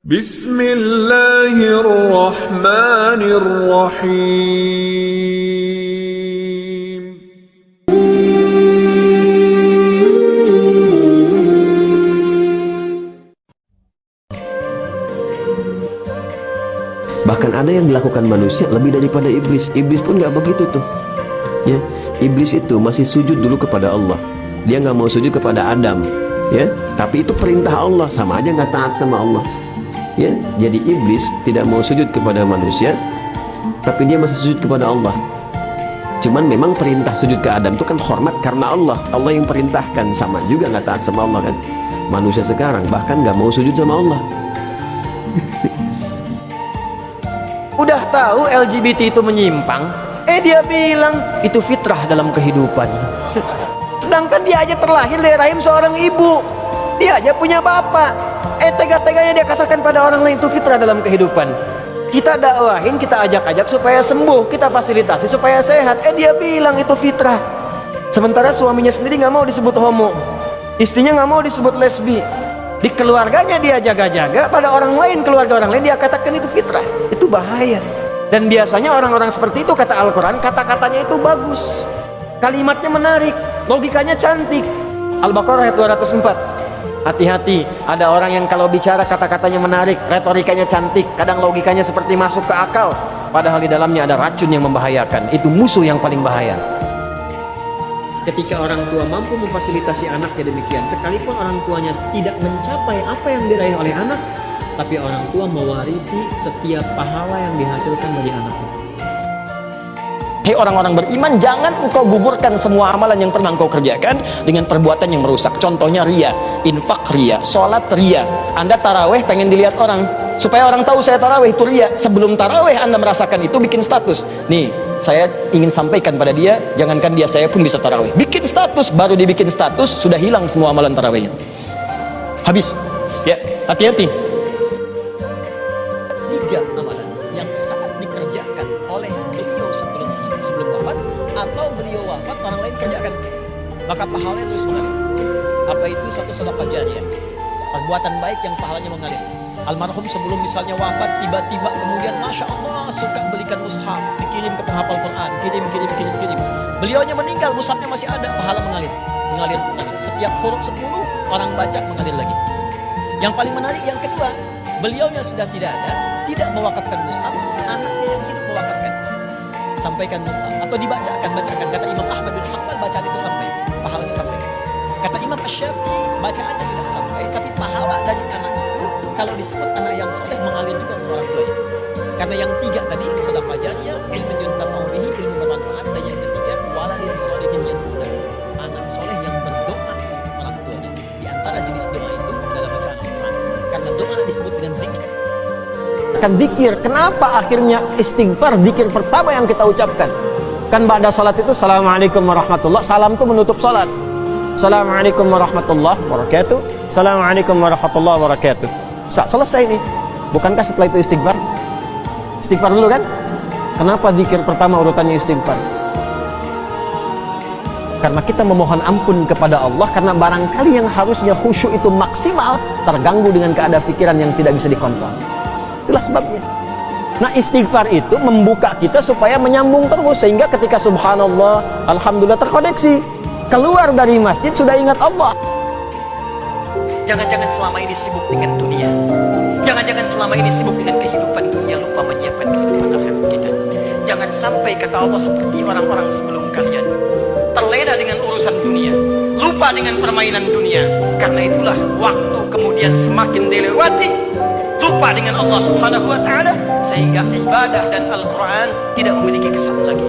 Bismillahirrahmanirrahim. Bahkan ada yang dilakukan manusia lebih daripada iblis. Iblis pun nggak begitu tuh. Ya, iblis itu masih sujud dulu kepada Allah. Dia nggak mau sujud kepada Adam. Ya, tapi itu perintah Allah, sama aja nggak taat sama Allah. Ya, jadi iblis tidak mau sujud kepada manusia, tapi dia masih sujud kepada Allah. Cuman memang perintah sujud ke Adam itu kan hormat karena Allah. Allah yang perintahkan, sama juga nggak taat sama Allah kan. Manusia sekarang bahkan nggak mau sujud sama Allah. Udah tahu LGBT itu menyimpang, dia bilang itu fitrah dalam kehidupan. Sedangkan dia aja terlahir dari rahim seorang ibu, dia aja punya bapak. Tega-teganya dia katakan pada orang lain itu fitrah dalam kehidupan. Kita dakwahin, kita ajak-ajak supaya sembuh, kita fasilitasi supaya sehat. Dia bilang itu fitrah. Sementara suaminya sendiri nggak mau disebut homo, istrinya nggak mau disebut lesbi. Di keluarganya dia jaga-jaga, pada orang lain, keluarga orang lain dia katakan itu fitrah. Itu bahaya. Dan biasanya orang-orang seperti itu, kata Al-Quran, kata-katanya itu bagus, kalimatnya menarik, logikanya cantik. Al-Baqarah ayat 204. Hati-hati, ada orang yang kalau bicara kata-katanya menarik, retorikanya cantik, kadang logikanya seperti masuk ke akal, padahal di dalamnya ada racun yang membahayakan. Itu musuh yang paling bahaya. Ketika orang tua mampu memfasilitasi anaknya demikian, sekalipun orang tuanya tidak mencapai apa yang diraih oleh anak, tapi orang tua mewarisi setiap pahala yang dihasilkan dari anaknya. Hei orang-orang beriman, jangan engkau gugurkan semua amalan yang pernah engkau kerjakan dengan perbuatan yang merusak. Contohnya ria, infak ria, sholat ria. Anda taraweh pengen dilihat orang, supaya orang tahu saya taraweh, itu ria. Sebelum taraweh Anda merasakan itu, bikin status. Nih, saya ingin sampaikan pada dia, jangankan dia, saya pun bisa taraweh. Bikin status, baru dibikin status, sudah hilang semua amalan tarawehnya. Habis. Ya, hati-hati. 3 amalan yang saat dikerjakan oleh beliau sebelum wafat, atau beliau wafat orang lain kerjakan, maka pahalanya terus mengalir. Apa itu? Satu sedekah jariyah, perbuatan baik yang pahalanya mengalir. Almarhum sebelum misalnya wafat, tiba-tiba kemudian Masya Allah suka belikan mushaf, dikirim ke penghafal Quran, kirim. Beliaunya meninggal, mushafnya masih ada, pahala mengalir. Setiap huruf 10 orang baca, mengalir lagi. Yang paling menarik yang kedua, beliaunya sudah tidak ada, tidak mewakafkan mushaf, anaknya yang hidup mewakafkan. Sampaikan mushaf atau dibacakan. Kata Imam Ahmad bin Hanbal, bacaan itu sampai, pahalanya sampai. Kata Imam Asy-Syafi'i, bacaannya tidak sampai, tapi pahala dari anak itu kalau disebut anak yang soleh mengalir juga ke orang tuanya. Kata yang 3 tadi, sedekah jariyah, ilmu yuntafa'u bihi, ilmu bermanfaat. Dan yang ketiga, waladin sholihin yad'u lahu, anak soleh yang berdoa untuk orang tuanya. Di antara jenis doa itu adalah bacaan Al-Quran, karena doa disebut dengan zikir. Kan zikir, kenapa akhirnya istighfar zikir pertama yang kita ucapkan? Kan ba'da salat itu assalamualaikum warahmatullah, salam itu menutup salat. Assalamualaikum warahmatullahi wabarakatuh, assalamualaikum warahmatullahi wabarakatuh. Selesai nih. Bukankah setelah itu istighfar? Istighfar dulu kan? Kenapa zikir pertama urutannya istighfar? Karena kita memohon ampun kepada Allah, karena barangkali yang harusnya khusyuk itu maksimal terganggu dengan keadaan pikiran yang tidak bisa dikontrol. Itulah sebabnya. Nah, istighfar itu membuka kita supaya menyambung terus, sehingga ketika subhanallah, alhamdulillah terkoneksi, keluar dari masjid sudah ingat Allah. Jangan-jangan selama ini sibuk dengan dunia, jangan-jangan selama ini sibuk dengan kehidupan dunia, lupa menyiapkan kehidupan akhirat kita. Jangan sampai kata Allah seperti orang-orang sebelum kalian, terlena dengan urusan dunia, lupa dengan permainan dunia. Karena itulah waktu kemudian semakin dilewati, lupa dengan Allah Subhanahu wa ta'ala, sehingga ibadah dan Al-Quran tidak memiliki kesan lagi.